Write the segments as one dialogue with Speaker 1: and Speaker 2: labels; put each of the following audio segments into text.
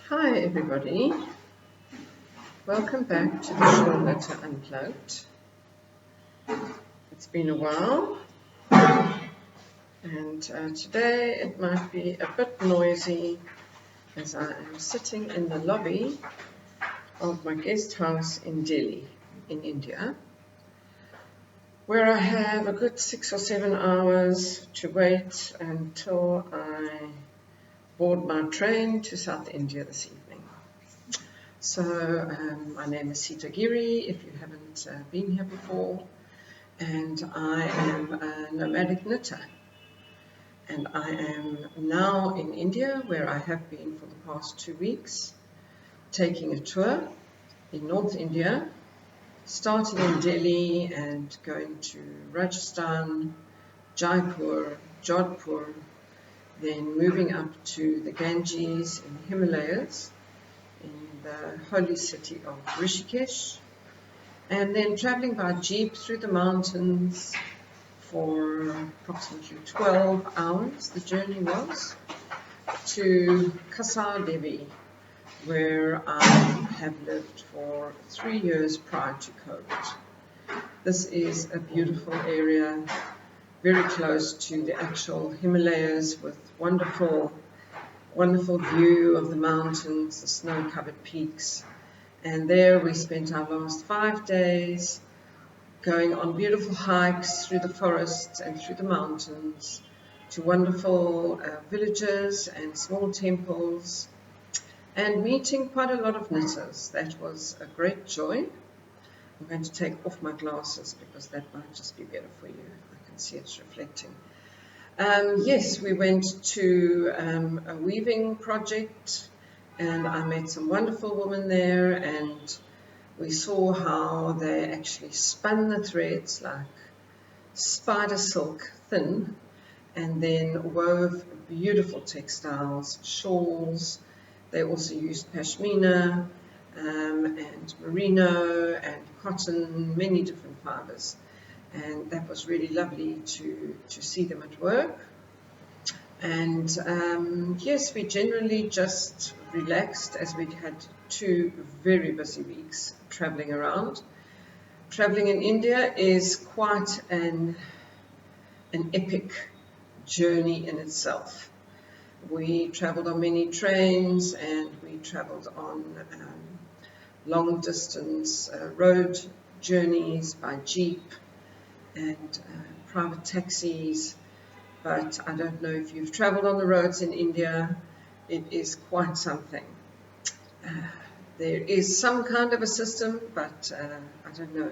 Speaker 1: Hi everybody, welcome back to the Shawl Letter Unplugged. It's been a while and today it might be a bit noisy as I am sitting in the lobby of my guest house in Delhi in India, where I have a good 6 or 7 hours to wait until I board my train to South India this evening. So my name is Sita Giri, if you haven't been here before, and I am a nomadic knitter. And I am now in India, where I have been for the past 2 weeks, taking a tour in North India, starting in Delhi and going to Rajasthan, Jaipur, Jodhpur, then moving up to the Ganges in the Himalayas, in the holy city of Rishikesh, and then traveling by jeep through the mountains for approximately 12 hours, the journey was, to Kasar Devi, where I have lived for 3 years prior to COVID. This is a beautiful area, very close to the actual Himalayas, with wonderful view of the mountains, the snow-covered peaks. And there we spent our last 5 days going on beautiful hikes through the forests and through the mountains to wonderful villages and small temples, and meeting quite a lot of knitters. That was a great joy. I'm going to take off my glasses because that might just be better for you. I can see it's reflecting. Yes, we went to a weaving project, and I met some wonderful women there, and we saw how they actually spun the threads like spider silk thin, and then wove beautiful textiles, shawls. They also used pashmina and merino and cotton, many different fibers. And that was really lovely to see them at work. And yes, we generally just relaxed as we'd had 2 very busy weeks traveling around. Traveling in India is quite an epic journey in itself. We traveled on many trains, and we traveled on long distance road journeys by jeep and private taxis. But I don't know if you've traveled on the roads in India. It is quite something. There is some kind of a system, but I don't know.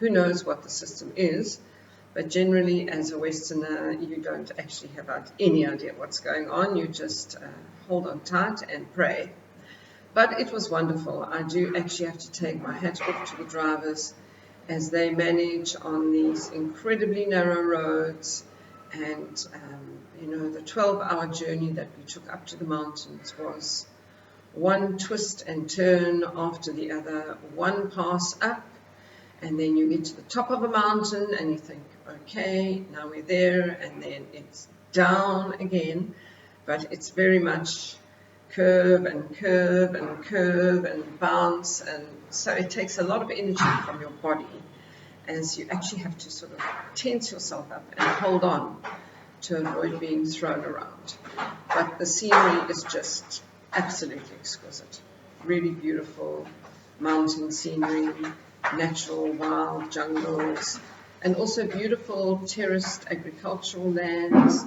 Speaker 1: Who knows what the system is? But generally, as a Westerner, you don't actually have any idea what's going on. You just hold on tight and pray. But it was wonderful. I do actually have to take my hat off to the drivers, as they manage on these incredibly narrow roads. And the 12-hour journey that we took up to the mountains was one twist and turn after the other, one pass up, and then you get to the top of a mountain and you think, okay, now we're there, and then it's down again. But it's very much curve and curve and curve and bounce, and so it takes a lot of energy from your body, as you actually have to sort of tense yourself up and hold on to avoid being thrown around. But the scenery is just absolutely exquisite. Really beautiful mountain scenery, natural wild jungles, and also beautiful terraced agricultural lands,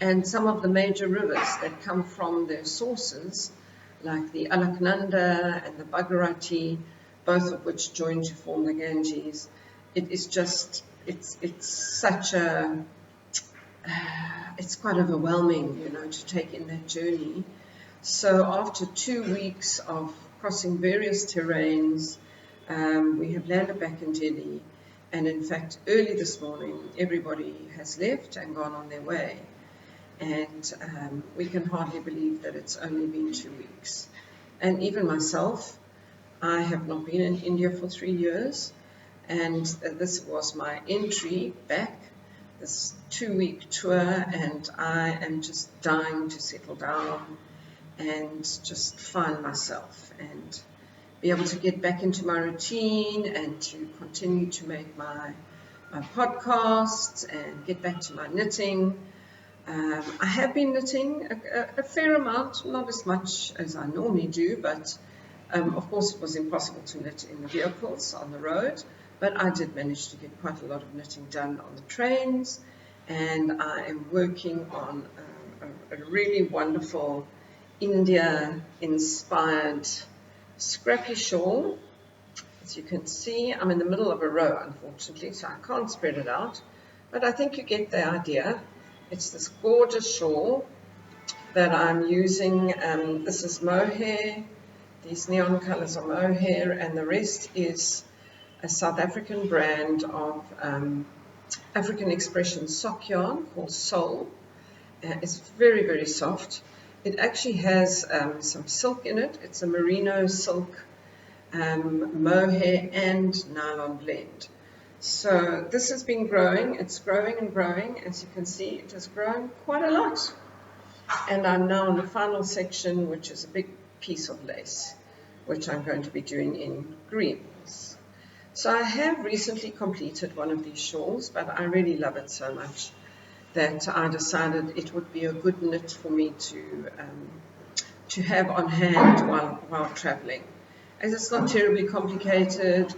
Speaker 1: and some of the major rivers that come from their sources, like the Alaknanda and the Bhagirati, both of which join to form the Ganges. It is just, it's such a, it's quite overwhelming, to take in that journey. So after 2 weeks of crossing various terrains, we have landed back in Delhi, and in fact, early this morning, everybody has left and gone on their way. And we can hardly believe that it's only been 2 weeks. And even myself, I have not been in India for 3 years. And this was my entry back, this 2-week tour, and I am just dying to settle down and just find myself and be able to get back into my routine and to continue to make my podcasts and get back to my knitting. I have been knitting a fair amount, not as much as I normally do, but of course it was impossible to knit in the vehicles on the road, but I did manage to get quite a lot of knitting done on the trains, and I am working on a really wonderful India-inspired Scrappy Shawl. As you can see, I'm in the middle of a row, unfortunately, so I can't spread it out, but I think you get the idea. It's this gorgeous shawl that I'm using. This is mohair. These neon colors are mohair, and the rest is a South African brand of African expression sock yarn called Soul. It's very, very soft. It actually has some silk in it. It's a merino silk, mohair and nylon blend. So this has been growing. It's growing and growing. As you can see, it has grown quite a lot. And I'm now in the final section, which is a big piece of lace, which I'm going to be doing in greens. So I have recently completed one of these shawls, but I really love it so much that I decided it would be a good knit for me to have on hand while traveling. As it's not terribly complicated,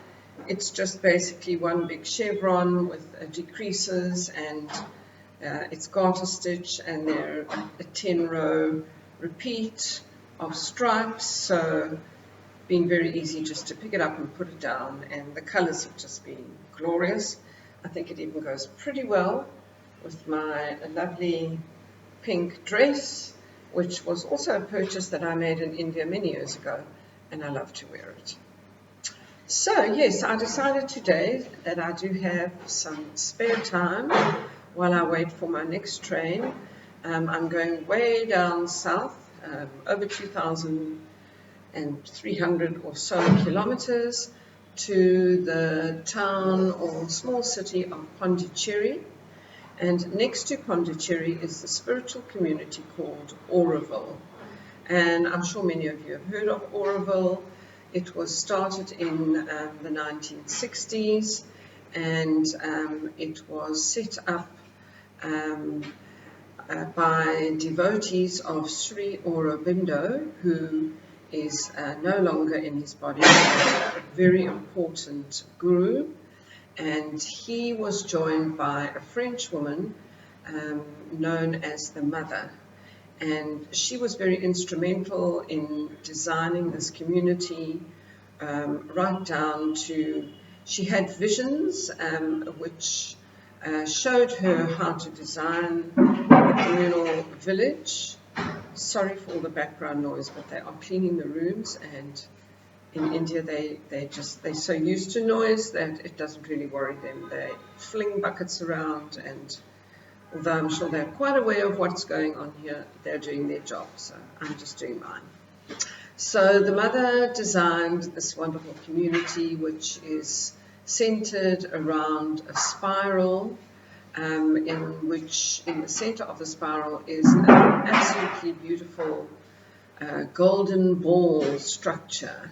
Speaker 1: it's just basically one big chevron with decreases, and it's garter stitch, and there are a 10-row repeat of stripes, so been very easy just to pick it up and put it down, and the colors have just been glorious. I think it even goes pretty well with my lovely pink dress, which was also a purchase that I made in India many years ago, and I love to wear it. So yes, I decided today that I do have some spare time while I wait for my next train. I'm going way down south, over 2,300 or so kilometers, to the town or small city of Pondicherry. And next to Pondicherry is the spiritual community called Auroville. And I'm sure many of you have heard of Auroville. It was started in the 1960s, and it was set up by devotees of Sri Aurobindo, who is no longer in his body, a very important guru. And he was joined by a French woman known as the Mother. And she was very instrumental in designing this community, right down to, she had visions which showed her how to design a communal village. Sorry for all the background noise, but they are cleaning the rooms, and in India they're so used to noise that it doesn't really worry them. They fling buckets around, and although I'm sure they're quite aware of what's going on here, they're doing their job, so I'm just doing mine. So the Mother designed this wonderful community, which is centered around a spiral, in which in the center of the spiral is an absolutely beautiful golden ball structure.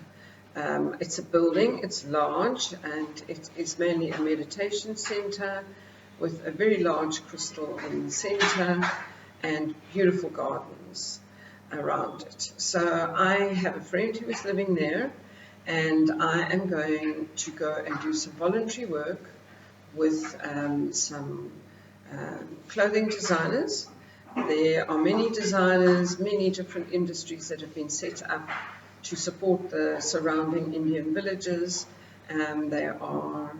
Speaker 1: It's a building, it's large, and it is mainly a meditation center with a very large crystal in the center and beautiful gardens around it. So I have a friend who is living there, and I am going to go and do some voluntary work with some clothing designers. There are many designers, many different industries that have been set up to support the surrounding Indian villages. They are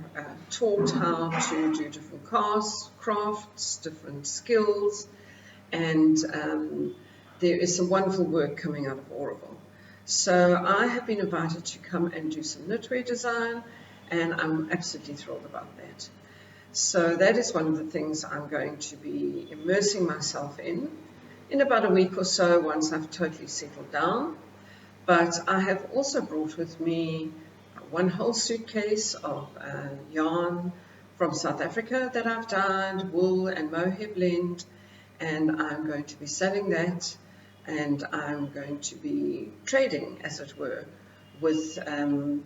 Speaker 1: taught how to do different crafts, different skills, and there is some wonderful work coming out of Auroville. So I have been invited to come and do some knitwear design, and I'm absolutely thrilled about that. So that is one of the things I'm going to be immersing myself in about a week or so, once I've totally settled down. But I have also brought with me one whole suitcase of yarn from South Africa that I've dyed, wool and mohair blend, and I'm going to be selling that and I'm going to be trading, as it were, with a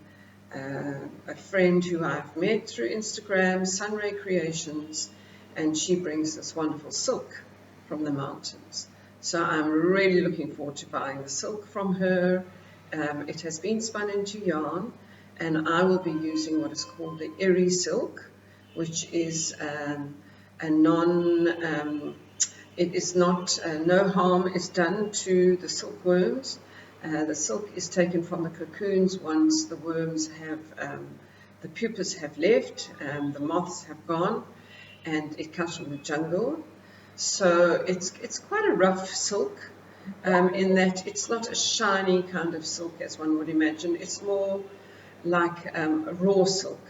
Speaker 1: friend who I've met through Instagram, Sunray Creations, and she brings this wonderful silk from the mountains. So I'm really looking forward to buying the silk from her. It has been spun into yarn, and I will be using what is called the Eri silk, which is a non, it is not, no harm is done to the silkworms. The silk is taken from the cocoons once the worms have, the pupas have left, the moths have gone, and it comes from the jungle. So it's quite a rough silk, in that it's not a shiny kind of silk as one would imagine. It's more like raw silk,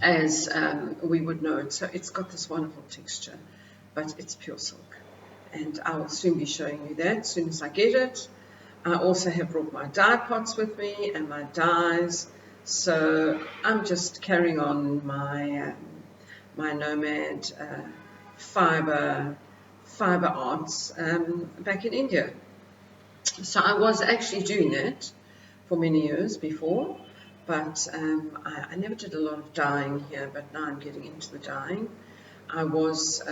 Speaker 1: as we would know it. So it's got this wonderful texture, but it's pure silk. And I will soon be showing you that as soon as I get it. I also have brought my dye pots with me and my dyes. So I'm just carrying on my my nomad fiber arts back in India. So I was actually doing that for many years before, but I never did a lot of dyeing here, but now I'm getting into the dyeing. I was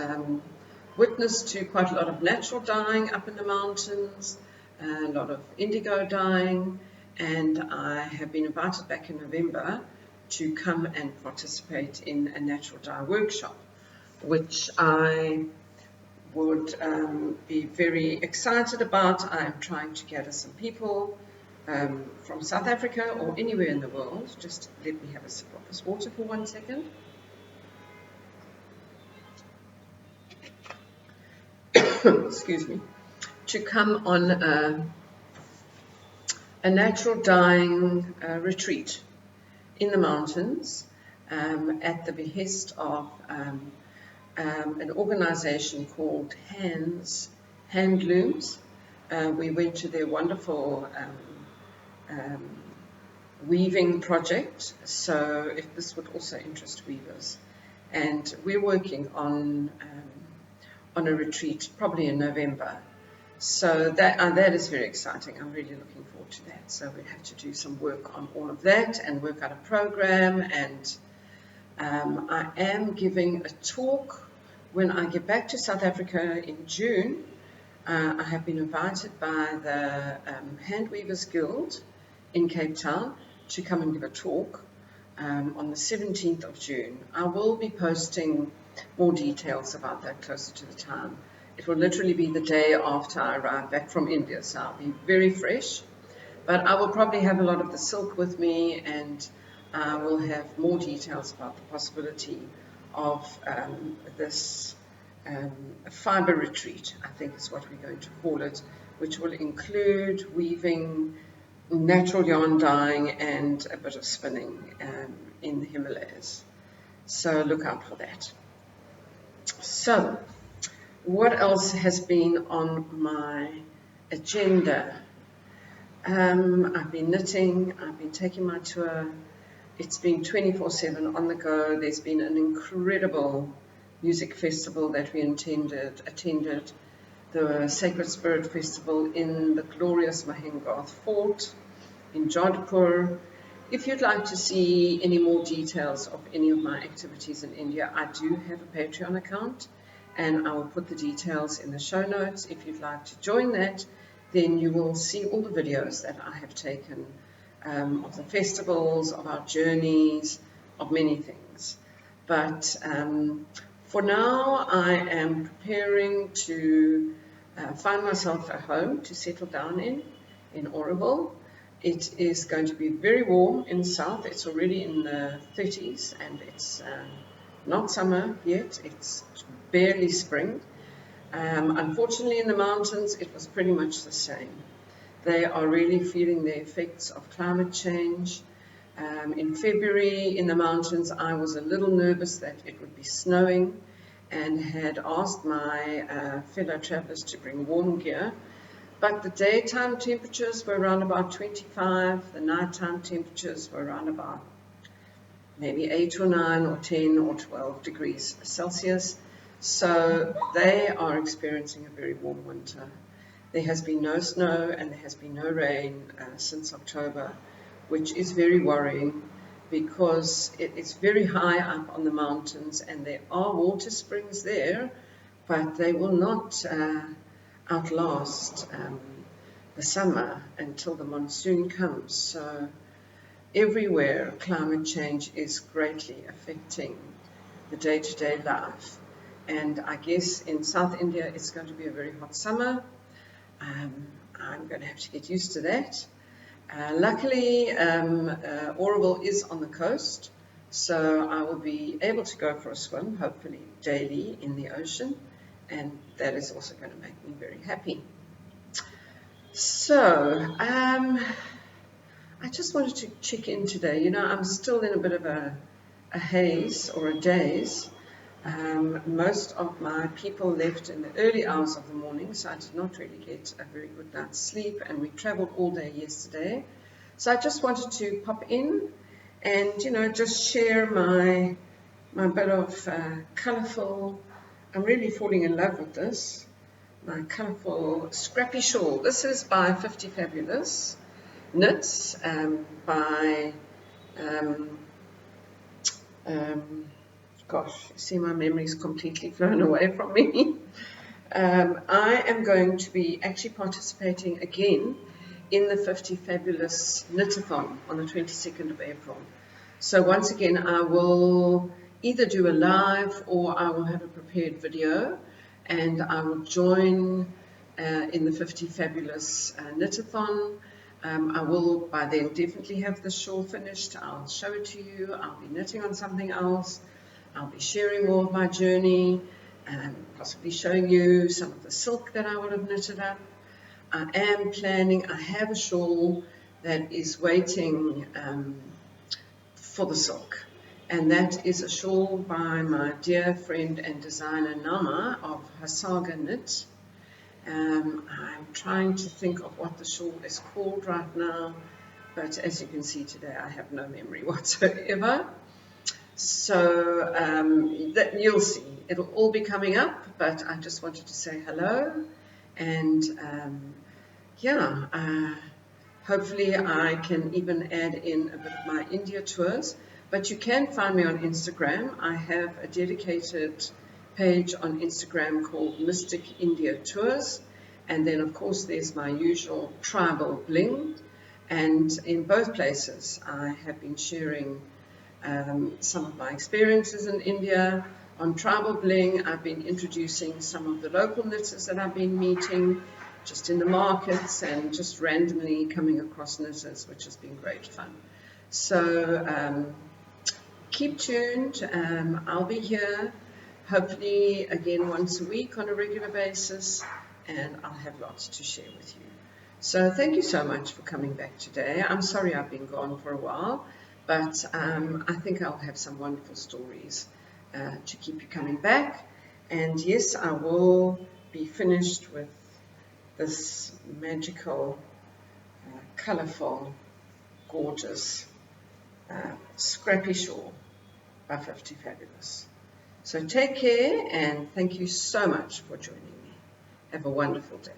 Speaker 1: witness to quite a lot of natural dyeing up in the mountains, a lot of indigo dyeing, and I have been invited back in November to come and participate in a natural dye workshop, which I would be very excited about. I'm trying to gather some people from South Africa or anywhere in the world. Just let me have a sip of this water for 1 second. Excuse me. To come on a natural dyeing retreat in the mountains at the behest of an organization called Handlooms. We went to their wonderful weaving project, so if this would also interest weavers. And we're working on a retreat probably in November. So that is very exciting. I'm really looking forward to that. So we have to do some work on all of that and work out a program. And I am giving a talk when I get back to South Africa in June. I have been invited by the Hand Weavers Guild in Cape Town to come and give a talk on the 17th of June. I will be posting more details about that closer to the time. It will literally be the day after I arrive back from India, so I'll be very fresh. But I will probably have a lot of the silk with me, and I will have more details about the possibility of this fiber retreat, I think is what we're going to call it, which will include weaving, natural yarn dyeing, and a bit of spinning in the Himalayas. So look out for that. So, what else has been on my agenda? I've been knitting, I've been taking my tour. It's been 24/7 on the go. There's been an incredible music festival that we attended, the Sacred Spirit Festival in the glorious Mahengarth Fort in Jodhpur. If you'd like to see any more details of any of my activities in India, I do have a Patreon account, and I will put the details in the show notes. If you'd like to join that, then you will see all the videos that I have taken of the festivals, of our journeys, of many things. But for now, I am preparing to find myself a home to settle down in Oroville. It is going to be very warm in the south. It's already in the 30s, and it's not summer yet. It's barely spring. Unfortunately, in the mountains, it was pretty much the same. They are really feeling the effects of climate change. In February, in the mountains, I was a little nervous that it would be snowing, and had asked my fellow travelers to bring warm gear. But the daytime temperatures were around about 25, the nighttime temperatures were around about maybe 8 or 9 or 10 or 12 degrees Celsius. So they are experiencing a very warm winter. There has been no snow and there has been no rain since October, which is very worrying because it's very high up on the mountains and there are water springs there, but they will not outlast the summer until the monsoon comes. So everywhere climate change is greatly affecting the day-to-day life. And I guess in South India it's going to be a very hot summer. I'm going to have to get used to that. Luckily, Oroville is on the coast, so I will be able to go for a swim, hopefully daily, in the ocean, and that is also going to make me very happy. So, I just wanted to check in today. You know, I'm still in a bit of a haze or a daze. Most of my people left in the early hours of the morning, so I did not really get a very good night's sleep, and we traveled all day yesterday. So I just wanted to pop in and, you know, just share my bit of colourful, I'm really falling in love with this, my colourful Scrappy Shawl. This is by 50 Fabulous Knits, by gosh, see, my memory's completely flown away from me. I am going to be actually participating again in the 50 Fabulous knitathon on the 22nd of April. So once again, I will either do a live or I will have a prepared video, and I will join in the 50 Fabulous knitathon. I will by then definitely have the shawl finished. I'll show it to you. I'll be knitting on something else. I'll be sharing more of my journey, possibly showing you some of the silk that I would have knitted up. I am planning, I have a shawl that is waiting for the silk, and that is a shawl by my dear friend and designer Nama of Hasaga Knit. I'm trying to think of what the shawl is called right now, but as you can see today, I have no memory whatsoever. So that you'll see, it'll all be coming up, but I just wanted to say hello, and hopefully I can even add in a bit of my India tours. But you can find me on Instagram. I have a dedicated page on Instagram called Mystic India Tours, and then of course there's my usual tribal bling, and in both places I have been sharing some of my experiences in India. On Tribal Bling, I've been introducing some of the local knitters that I've been meeting just in the markets and just randomly coming across knitters, which has been great fun. So keep tuned. I'll be here hopefully again once a week on a regular basis, and I'll have lots to share with you. So thank you so much for coming back today. I'm sorry I've been gone for a while, but I think I'll have some wonderful stories to keep you coming back. And yes, I will be finished with this magical, colourful, gorgeous Scrappy Shawl by 50 Fabulous. So take care, and thank you so much for joining me. Have a wonderful day.